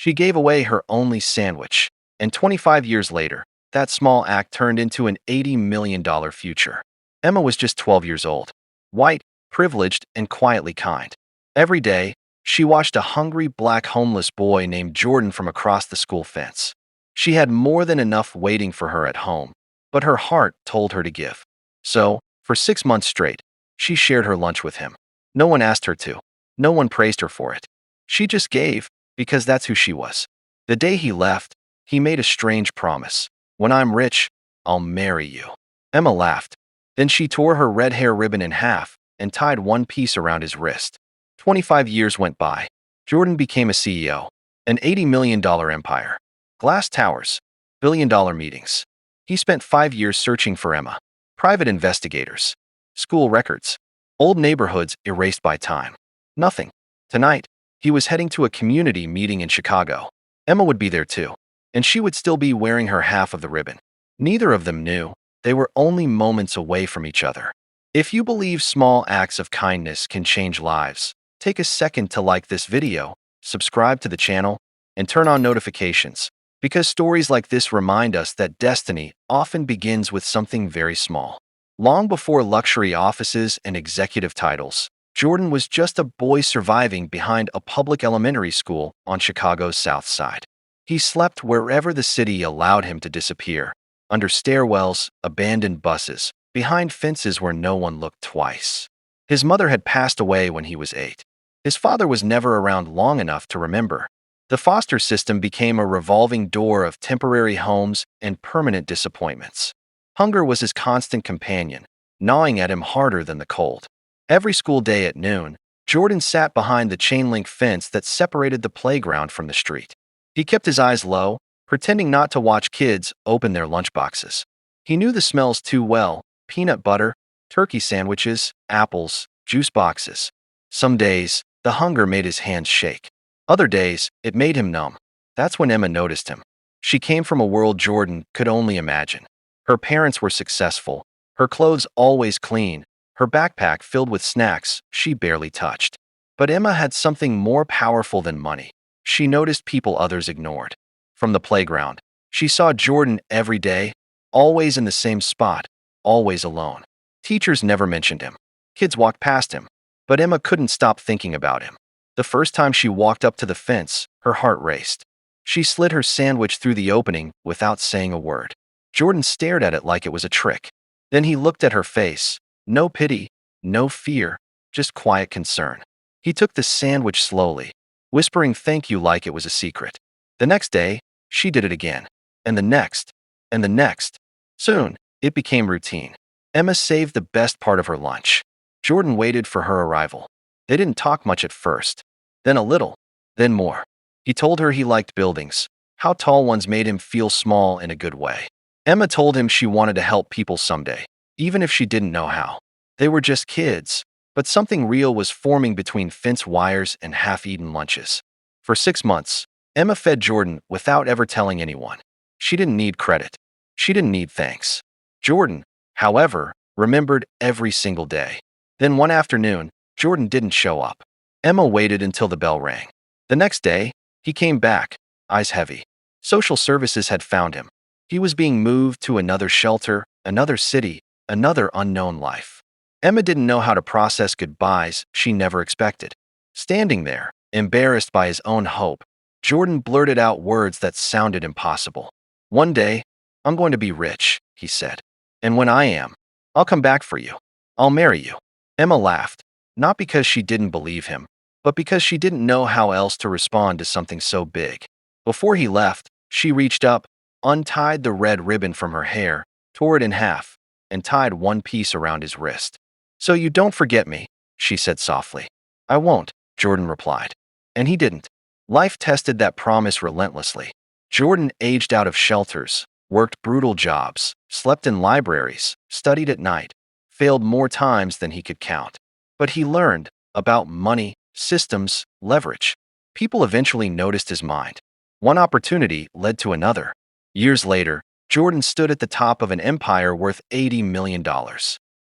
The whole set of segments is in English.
She gave away her only sandwich, and 25 years later, that small act turned into an $80 million future. Emma was just 12 years old, white, privileged, and quietly kind. Every day, she watched a hungry black homeless boy named Jordan from across the school fence. She had more than enough waiting for her at home, but her heart told her to give. So, for 6 months straight, she shared her lunch with him. No one asked her to. No one praised her for it. She just gave, because that's who she was. The day he left, he made a strange promise. "When I'm rich, I'll marry you." Emma laughed. Then she tore her red hair ribbon in half and tied one piece around his wrist. 25 years went by. Jordan became a CEO, an $80 million empire. Glass towers, billion-dollar meetings. He spent 5 years searching for Emma. Private investigators. School records. Old neighborhoods erased by time. Nothing. Tonight, he was heading to a community meeting in Chicago. Emma would be there too, and she would still be wearing her half of the ribbon. Neither of them knew. They were only moments away from each other. If you believe small acts of kindness can change lives, take a second to like this video, subscribe to the channel, and turn on notifications, because stories like this remind us that destiny often begins with something very small. Long before luxury offices and executive titles, Jordan was just a boy surviving behind a public elementary school on Chicago's South Side. He slept wherever the city allowed him to disappear, under stairwells, abandoned buses, behind fences where no one looked twice. His mother had passed away when he was 8. His father was never around long enough to remember. The foster system became a revolving door of temporary homes and permanent disappointments. Hunger was his constant companion, gnawing at him harder than the cold. Every school day at noon, Jordan sat behind the chain-link fence that separated the playground from the street. He kept his eyes low, pretending not to watch kids open their lunchboxes. He knew the smells too well: peanut butter, turkey sandwiches, apples, juice boxes. Some days, the hunger made his hands shake. Other days, it made him numb. That's when Emma noticed him. She came from a world Jordan could only imagine. Her parents were successful, her clothes always clean, her backpack filled with snacks she barely touched. But Emma had something more powerful than money. She noticed people others ignored. From the playground, she saw Jordan every day, always in the same spot, always alone. Teachers never mentioned him. Kids walked past him, but Emma couldn't stop thinking about him. The first time she walked up to the fence, her heart raced. She slid her sandwich through the opening without saying a word. Jordan stared at it like it was a trick. Then he looked at her face. No pity, no fear, just quiet concern. He took the sandwich slowly, whispering thank you like it was a secret. The next day, she did it again. And the next. And the next. Soon, it became routine. Emma saved the best part of her lunch. Jordan waited for her arrival. They didn't talk much at first. Then a little. Then more. He told her he liked buildings, how tall ones made him feel small in a good way. Emma told him she wanted to help people someday, even if she didn't know how. They were just kids, but something real was forming between fence wires and half-eaten lunches. For 6 months, Emma fed Jordan without ever telling anyone. She didn't need credit. She didn't need thanks. Jordan, however, remembered every single day. Then one afternoon, Jordan didn't show up. Emma waited until the bell rang. The next day, he came back, eyes heavy. Social services had found him. He was being moved to another shelter, another city, another unknown life. Emma didn't know how to process goodbyes she never expected. Standing there, embarrassed by his own hope, Jordan blurted out words that sounded impossible. "One day, I'm going to be rich," he said. "And when I am, I'll come back for you. I'll marry you." Emma laughed, not because she didn't believe him, but because she didn't know how else to respond to something so big. Before he left, she reached up, untied the red ribbon from her hair, tore it in half, and tied one piece around his wrist. "So you don't forget me," she said softly. "I won't," Jordan replied. And he didn't. Life tested that promise relentlessly. Jordan aged out of shelters, worked brutal jobs, slept in libraries, studied at night, failed more times than he could count. But he learned about money, systems, leverage. People eventually noticed his mind. One opportunity led to another. Years later, Jordan stood at the top of an empire worth $80 million.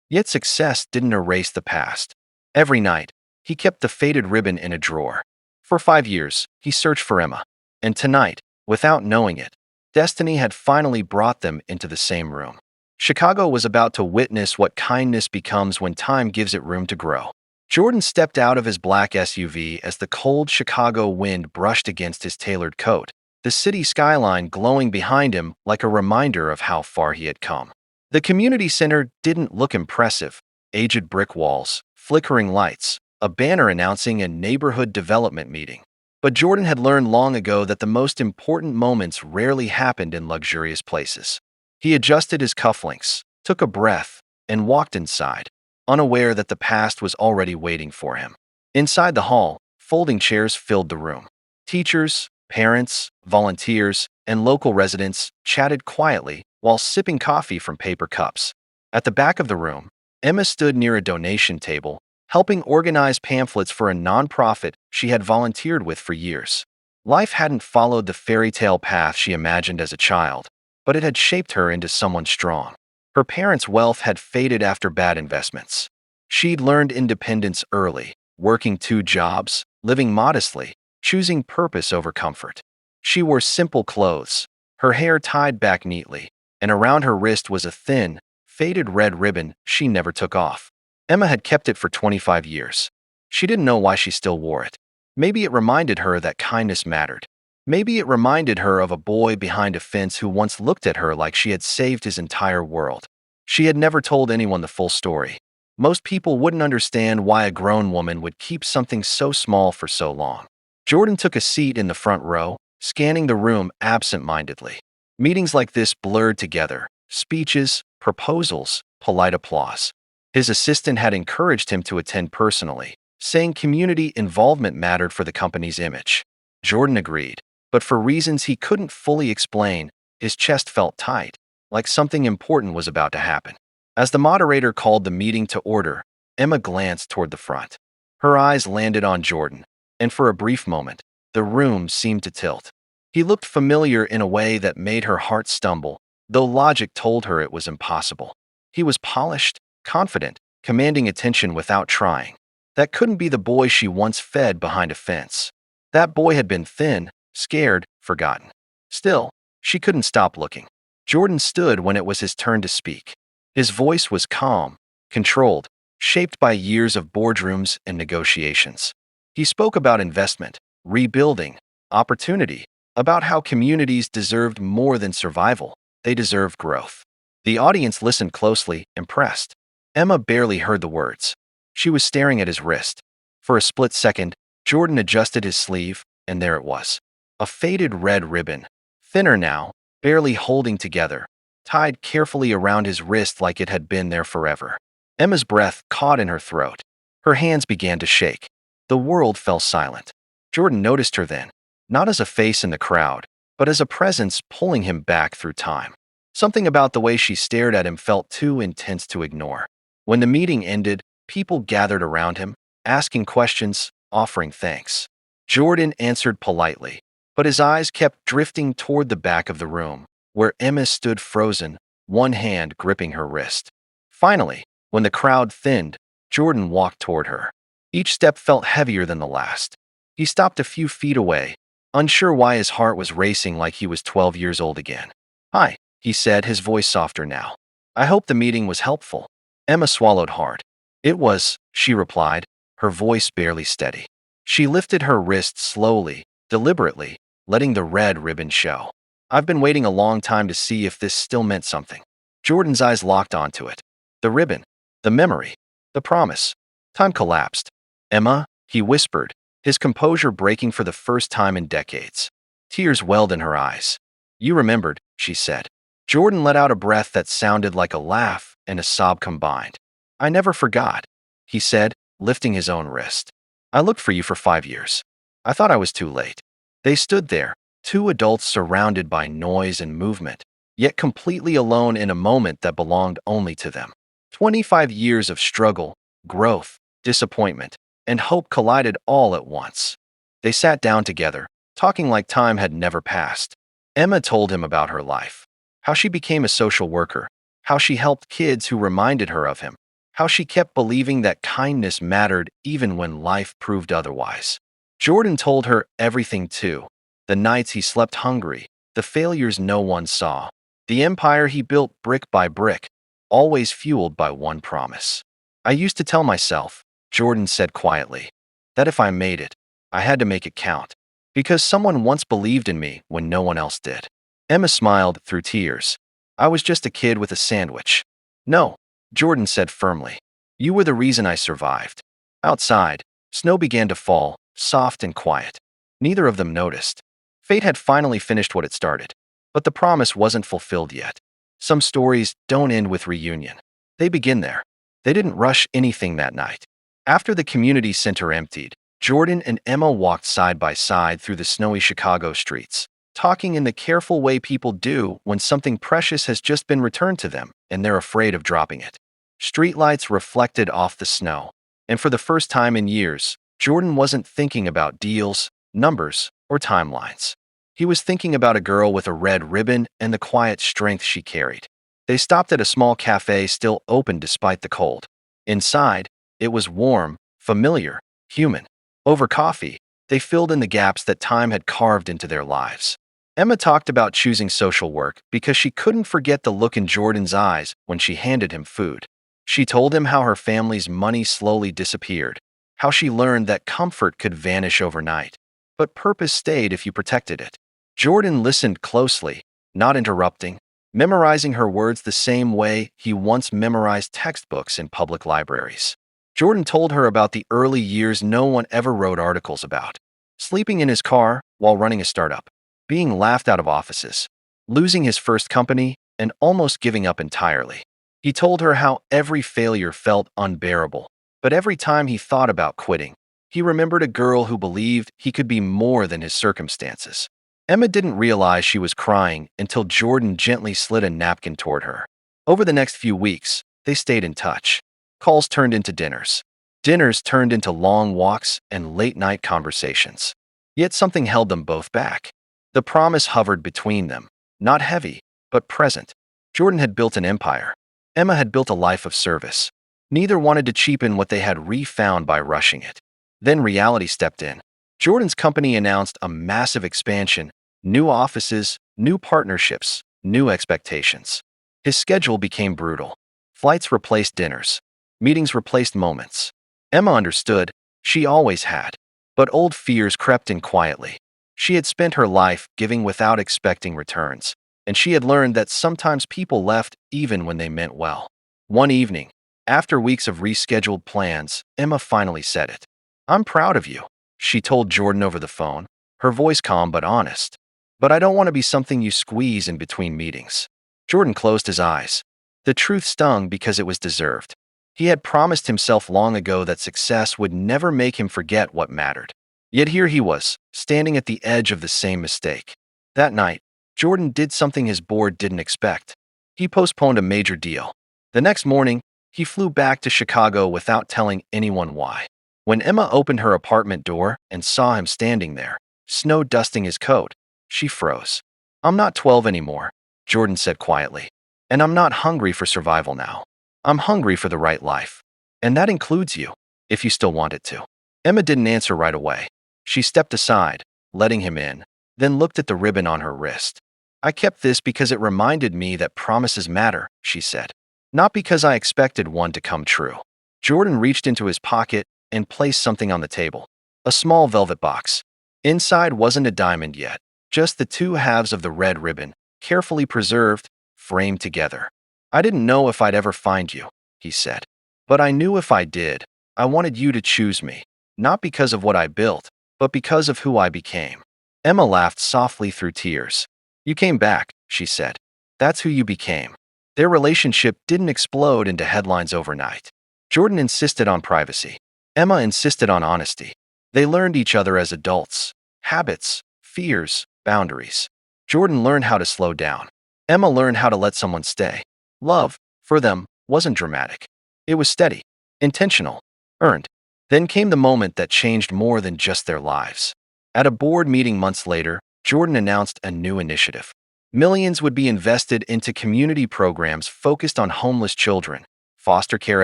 Yet success didn't erase the past. Every night, he kept the faded ribbon in a drawer. For 5 years, he searched for Emma. And tonight, without knowing it, destiny had finally brought them into the same room. Chicago was about to witness what kindness becomes when time gives it room to grow. Jordan stepped out of his black SUV as the cold Chicago wind brushed against his tailored coat, the city skyline glowing behind him like a reminder of how far he had come. The community center didn't look impressive: aged brick walls, flickering lights, a banner announcing a neighborhood development meeting. But Jordan had learned long ago that the most important moments rarely happened in luxurious places. He adjusted his cufflinks, took a breath, and walked inside, unaware that the past was already waiting for him. Inside the hall, folding chairs filled the room. Teachers, parents, volunteers, and local residents chatted quietly while sipping coffee from paper cups. At the back of the room, Emma stood near a donation table, helping organize pamphlets for a nonprofit she had volunteered with for years. Life hadn't followed the fairy tale path she imagined as a child, but it had shaped her into someone strong. Her parents' wealth had faded after bad investments. She'd learned independence early, working 2 jobs, living modestly, choosing purpose over comfort. She wore simple clothes, her hair tied back neatly, and around her wrist was a thin, faded red ribbon she never took off. Emma had kept it for 25 years. She didn't know why she still wore it. Maybe it reminded her that kindness mattered. Maybe it reminded her of a boy behind a fence who once looked at her like she had saved his entire world. She had never told anyone the full story. Most people wouldn't understand why a grown woman would keep something so small for so long. Jordan took a seat in the front row, scanning the room absent-mindedly. Meetings like this blurred together: speeches, proposals, polite applause. His assistant had encouraged him to attend personally, saying community involvement mattered for the company's image. Jordan agreed, but for reasons he couldn't fully explain, his chest felt tight, like something important was about to happen. As the moderator called the meeting to order, Emma glanced toward the front. Her eyes landed on Jordan, and for a brief moment, the room seemed to tilt. He looked familiar in a way that made her heart stumble, though logic told her it was impossible. He was polished, confident, commanding attention without trying. That couldn't be the boy she once fed behind a fence. That boy had been thin, scared, forgotten. Still, she couldn't stop looking. Jordan stood when it was his turn to speak. His voice was calm, controlled, shaped by years of boardrooms and negotiations. He spoke about investment, rebuilding, opportunity, about how communities deserved more than survival, they deserved growth. The audience listened closely, impressed. Emma barely heard the words. She was staring at his wrist. For a split second, Jordan adjusted his sleeve, and there it was. A faded red ribbon, thinner now, barely holding together, tied carefully around his wrist like it had been there forever. Emma's breath caught in her throat. Her hands began to shake. The world fell silent. Jordan noticed her then, not as a face in the crowd, but as a presence pulling him back through time. Something about the way she stared at him felt too intense to ignore. When the meeting ended, people gathered around him, asking questions, offering thanks. Jordan answered politely, but his eyes kept drifting toward the back of the room, where Emma stood frozen, one hand gripping her wrist. Finally, when the crowd thinned, Jordan walked toward her. Each step felt heavier than the last. He stopped a few feet away, unsure why his heart was racing like he was 12 years old again. "Hi," he said, his voice softer now. "I hope the meeting was helpful." Emma swallowed hard. "It was," she replied, her voice barely steady. She lifted her wrist slowly, deliberately, letting the red ribbon show. "I've been waiting a long time to see if this still meant something." Jordan's eyes locked onto it. The ribbon, the memory, the promise. Time collapsed. "Emma," he whispered, his composure breaking for the first time in decades. Tears welled in her eyes. "You remembered," she said. Jordan let out a breath that sounded like a laugh and a sob combined. "I never forgot," he said, lifting his own wrist. "I looked for you for 5 years. I thought I was too late." They stood there, 2 adults surrounded by noise and movement, yet completely alone in a moment that belonged only to them. 25 years of struggle, growth, disappointment, and hope collided all at once. They sat down together, talking like time had never passed. Emma told him about her life, how she became a social worker, how she helped kids who reminded her of him, how she kept believing that kindness mattered even when life proved otherwise. Jordan told her everything too, the nights he slept hungry, the failures no one saw, the empire he built brick by brick, always fueled by one promise. I used to tell myself, Jordan said quietly, that if I made it, I had to make it count, because someone once believed in me when no one else did. Emma smiled through tears. I was just a kid with a sandwich. No, Jordan said firmly. You were the reason I survived. Outside, snow began to fall, soft and quiet. Neither of them noticed. Fate had finally finished what it started. But the promise wasn't fulfilled yet. Some stories don't end with reunion. They begin there. They didn't rush anything that night. After the community center emptied, Jordan and Emma walked side by side through the snowy Chicago streets, talking in the careful way people do when something precious has just been returned to them and they're afraid of dropping it. Streetlights reflected off the snow, and for the first time in years, Jordan wasn't thinking about deals, numbers, or timelines. He was thinking about a girl with a red ribbon and the quiet strength she carried. They stopped at a small cafe still open despite the cold. Inside, it was warm, familiar, human. Over coffee, they filled in the gaps that time had carved into their lives. Emma talked about choosing social work because she couldn't forget the look in Jordan's eyes when she handed him food. She told him how her family's money slowly disappeared, how she learned that comfort could vanish overnight, but purpose stayed if you protected it. Jordan listened closely, not interrupting, memorizing her words the same way he once memorized textbooks in public libraries. Jordan told her about the early years no one ever wrote articles about. Sleeping in his car while running a startup, being laughed out of offices, losing his first company, and almost giving up entirely. He told her how every failure felt unbearable, but every time he thought about quitting, he remembered a girl who believed he could be more than his circumstances. Emma didn't realize she was crying until Jordan gently slid a napkin toward her. Over the next few weeks, they stayed in touch. Calls turned into dinners. Dinners turned into long walks and late-night conversations. Yet something held them both back. The promise hovered between them, not heavy, but present. Jordan had built an empire. Emma had built a life of service. Neither wanted to cheapen what they had refound by rushing it. Then reality stepped in. Jordan's company announced a massive expansion, new offices, new partnerships, new expectations. His schedule became brutal. Flights replaced dinners. Meetings replaced moments. Emma understood. She always had. But old fears crept in quietly. She had spent her life giving without expecting returns, and she had learned that sometimes people left even when they meant well. One evening, after weeks of rescheduled plans, Emma finally said it. I'm proud of you, she told Jordan over the phone, her voice calm but honest. But I don't want to be something you squeeze in between meetings. Jordan closed his eyes. The truth stung because it was deserved. He had promised himself long ago that success would never make him forget what mattered. Yet here he was, standing at the edge of the same mistake. That night, Jordan did something his board didn't expect. He postponed a major deal. The next morning, he flew back to Chicago without telling anyone why. When Emma opened her apartment door and saw him standing there, snow dusting his coat, she froze. I'm not 12 anymore, Jordan said quietly. And I'm not hungry for survival now. I'm hungry for the right life. And that includes you, if you still want it to. Emma didn't answer right away. She stepped aside, letting him in, then looked at the ribbon on her wrist. I kept this because it reminded me that promises matter, she said. Not because I expected one to come true. Jordan reached into his pocket and placed something on the table. A small velvet box. Inside wasn't a diamond yet, just the two halves of the red ribbon, carefully preserved, framed together. I didn't know if I'd ever find you, he said. But I knew if I did, I wanted you to choose me, not because of what I built, but because of who I became. Emma laughed softly through tears. You came back, she said. That's who you became. Their relationship didn't explode into headlines overnight. Jordan insisted on privacy. Emma insisted on honesty. They learned each other as adults. Habits, fears, boundaries. Jordan learned how to slow down. Emma learned how to let someone stay. Love, for them, wasn't dramatic. It was steady, intentional, earned. Then came the moment that changed more than just their lives. At a board meeting months later, Jordan announced a new initiative. Millions would be invested into community programs focused on homeless children, foster care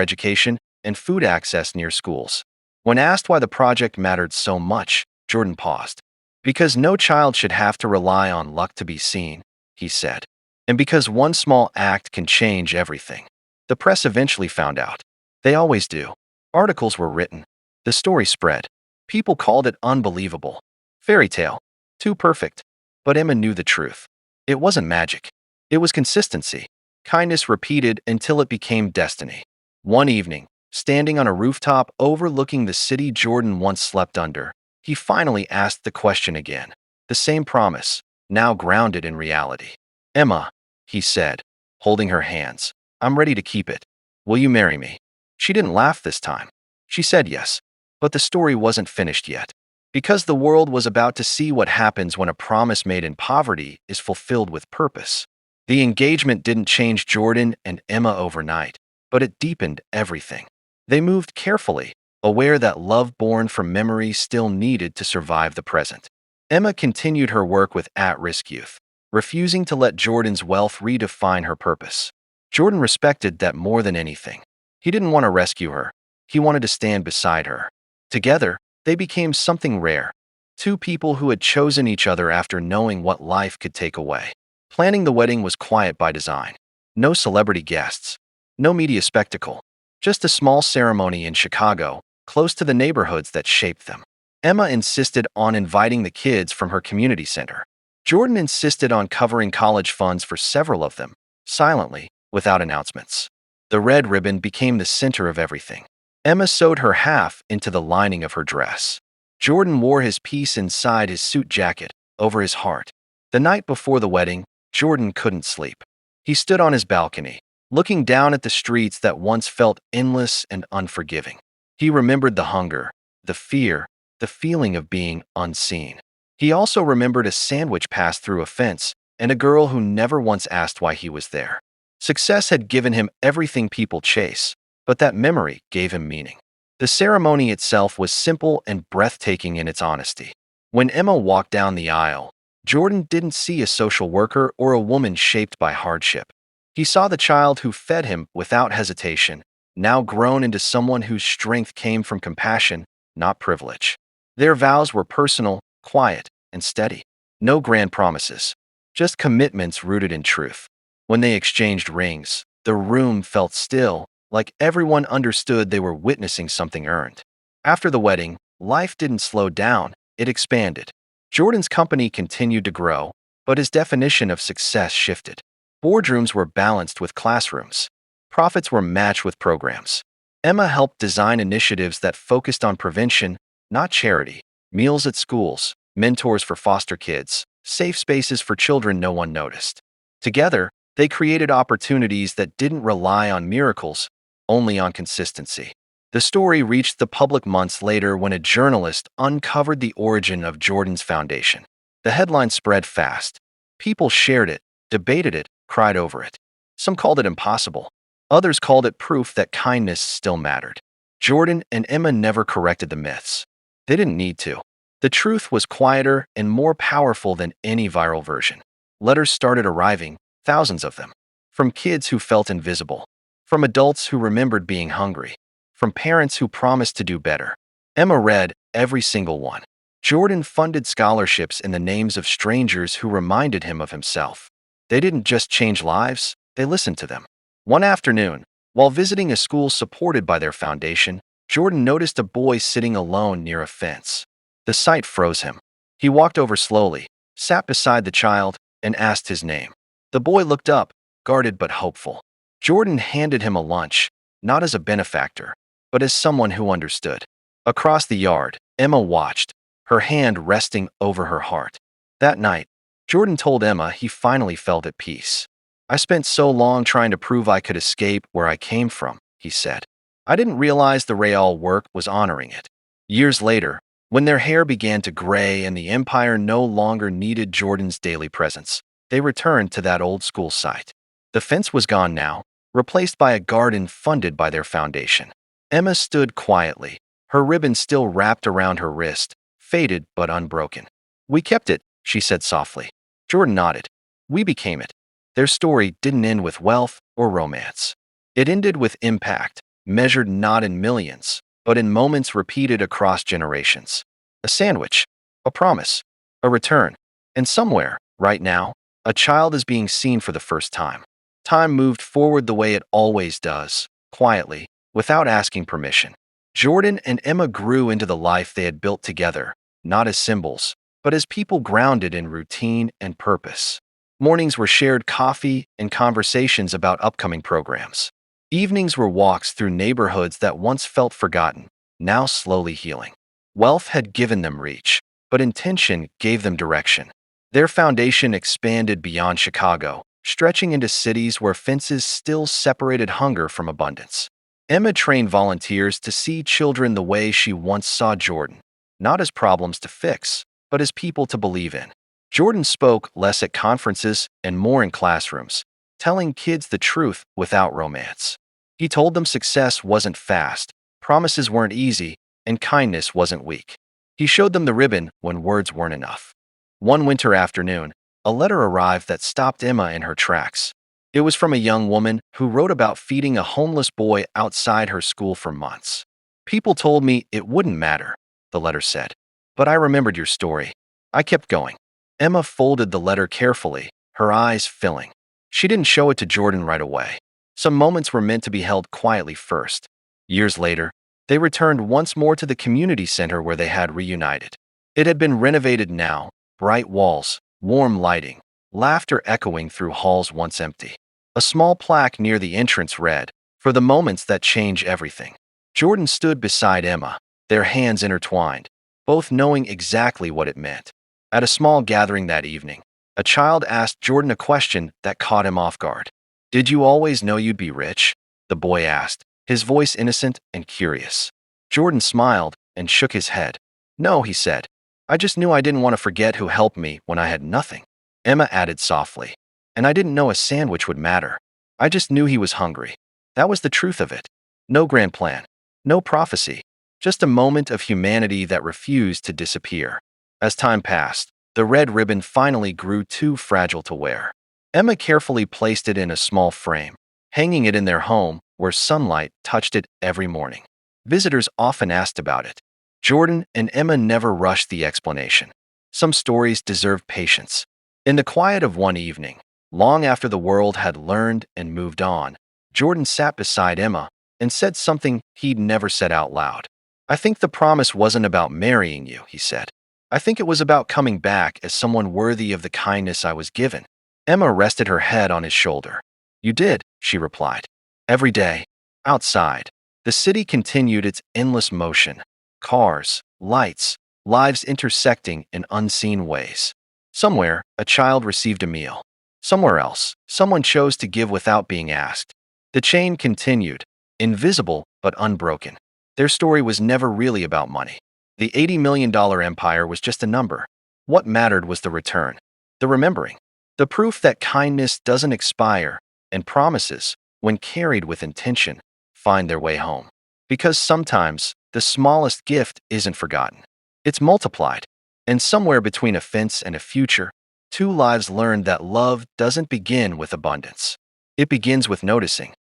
education, and food access near schools. When asked why the project mattered so much, Jordan paused. Because no child should have to rely on luck to be seen, he said. And because one small act can change everything. The press eventually found out. They always do. Articles were written. The story spread. People called it unbelievable. Fairy tale. Too perfect. But Emma knew the truth. It wasn't magic. It was consistency. Kindness repeated until it became destiny. One evening, standing on a rooftop overlooking the city Jordan once slept under, he finally asked the question again. The same promise, now grounded in reality. Emma, he said, holding her hands, I'm ready to keep it. Will you marry me? She didn't laugh this time. She said yes. But the story wasn't finished yet. Because the world was about to see what happens when a promise made in poverty is fulfilled with purpose. The engagement didn't change Jordan and Emma overnight, but it deepened everything. They moved carefully, aware that love born from memory still needed to survive the present. Emma continued her work with at-risk youth, refusing to let Jordan's wealth redefine her purpose. Jordan respected that more than anything. He didn't want to rescue her. He wanted to stand beside her. Together, they became something rare. Two people who had chosen each other after knowing what life could take away. Planning the wedding was quiet by design. No celebrity guests. No media spectacle. Just a small ceremony in Chicago, close to the neighborhoods that shaped them. Emma insisted on inviting the kids from her community center. Jordan insisted on covering college funds for several of them, silently, without announcements. The red ribbon became the center of everything. Emma sewed her half into the lining of her dress. Jordan wore his piece inside his suit jacket, over his heart. The night before the wedding, Jordan couldn't sleep. He stood on his balcony, looking down at the streets that once felt endless and unforgiving. He remembered the hunger, the fear, the feeling of being unseen. He also remembered a sandwich passed through a fence and a girl who never once asked why he was there. Success had given him everything people chase, but that memory gave him meaning. The ceremony itself was simple and breathtaking in its honesty. When Emma walked down the aisle, Jordan didn't see a social worker or a woman shaped by hardship. He saw the child who fed him without hesitation, now grown into someone whose strength came from compassion, not privilege. Their vows were personal, quiet, and steady. No grand promises, just commitments rooted in truth. When they exchanged rings, the room felt still, like everyone understood they were witnessing something earned. After the wedding, life didn't slow down, it expanded. Jordan's company continued to grow, but his definition of success shifted. Boardrooms were balanced with classrooms. Profits were matched with programs. Emma helped design initiatives that focused on prevention, not charity. Meals at schools, mentors for foster kids, safe spaces for children no one noticed. Together, they created opportunities that didn't rely on miracles, only on consistency. The story reached the public months later when a journalist uncovered the origin of Jordan's foundation. The headline spread fast. People shared it, debated it, cried over it. Some called it impossible. Others called it proof that kindness still mattered. Jordan and Emma never corrected the myths. They didn't need to. The truth was quieter and more powerful than any viral version. Letters started arriving, thousands of them. From kids who felt invisible. From adults who remembered being hungry. From parents who promised to do better. Emma read every single one. Jordan funded scholarships in the names of strangers who reminded him of himself. They didn't just change lives, they listened to them. One afternoon, while visiting a school supported by their foundation, Jordan noticed a boy sitting alone near a fence. The sight froze him. He walked over slowly, sat beside the child, and asked his name. The boy looked up, guarded but hopeful. Jordan handed him a lunch, not as a benefactor, but as someone who understood. Across the yard, Emma watched, her hand resting over her heart. That night, Jordan told Emma he finally felt at peace. I spent so long trying to prove I could escape where I came from, he said. I didn't realize the real work was honoring it. Years later, when their hair began to gray and the empire no longer needed Jordan's daily presence, they returned to that old school site. The fence was gone now, replaced by a garden funded by their foundation. Emma stood quietly, her ribbon still wrapped around her wrist, faded but unbroken. We kept it, she said softly. Jordan nodded. We became it. Their story didn't end with wealth or romance. It ended with impact, measured not in millions, but in moments repeated across generations. A sandwich, a promise, A return. And somewhere, right now, a child is being seen for the first time. Time moved forward the way it always does, quietly, without asking permission. Jordan and Emma grew into the life they had built together, not as symbols, but as people grounded in routine and purpose. Mornings were shared coffee and conversations about upcoming programs. Evenings were walks through neighborhoods that once felt forgotten, now slowly healing. Wealth had given them reach, but intention gave them direction. Their foundation expanded beyond Chicago, stretching into cities where fences still separated hunger from abundance. Emma trained volunteers to see children the way she once saw Jordan, not as problems to fix, but as people to believe in. Jordan spoke less at conferences and more in classrooms, telling kids the truth without romance. He told them success wasn't fast, promises weren't easy, and kindness wasn't weak. He showed them the ribbon when words weren't enough. One winter afternoon, a letter arrived that stopped Emma in her tracks. It was from a young woman who wrote about feeding a homeless boy outside her school for months. "People told me it wouldn't matter," the letter said. "But I remembered your story. I kept going." Emma folded the letter carefully, her eyes filling. She didn't show it to Jordan right away. Some moments were meant to be held quietly first. Years later, they returned once more to the community center where they had reunited. It had been renovated now, bright walls, warm lighting, laughter echoing through halls once empty. A small plaque near the entrance read, "For the moments that change everything." Jordan stood beside Emma, their hands intertwined, both knowing exactly what it meant. At a small gathering that evening, a child asked Jordan a question that caught him off guard. "Did you always know you'd be rich?" the boy asked, his voice innocent and curious. Jordan smiled and shook his head. "No," he said. "I just knew I didn't want to forget who helped me when I had nothing." Emma added softly, "And I didn't know a sandwich would matter. I just knew he was hungry. That was the truth of it. No grand plan, no prophecy, just a moment of humanity that refused to disappear." As time passed, the red ribbon finally grew too fragile to wear. Emma carefully placed it in a small frame, hanging it in their home where sunlight touched it every morning. Visitors often asked about it. Jordan and Emma never rushed the explanation. Some stories deserved patience. In the quiet of one evening, long after the world had learned and moved on, Jordan sat beside Emma and said something he'd never said out loud. "I think the promise wasn't about marrying you," he said. "I think it was about coming back as someone worthy of the kindness I was given." Emma rested her head on his shoulder. "You did," she replied. Every day, outside, the city continued its endless motion. Cars, lights, lives intersecting in unseen ways. Somewhere, a child received a meal. Somewhere else, someone chose to give without being asked. The chain continued, invisible but unbroken. Their story was never really about money. The $80 million empire was just a number. What mattered was the return, the remembering, the proof that kindness doesn't expire, and promises, when carried with intention, find their way home. Because sometimes, the smallest gift isn't forgotten. It's multiplied. And somewhere between a fence and a future, two lives learned that love doesn't begin with abundance. It begins with noticing.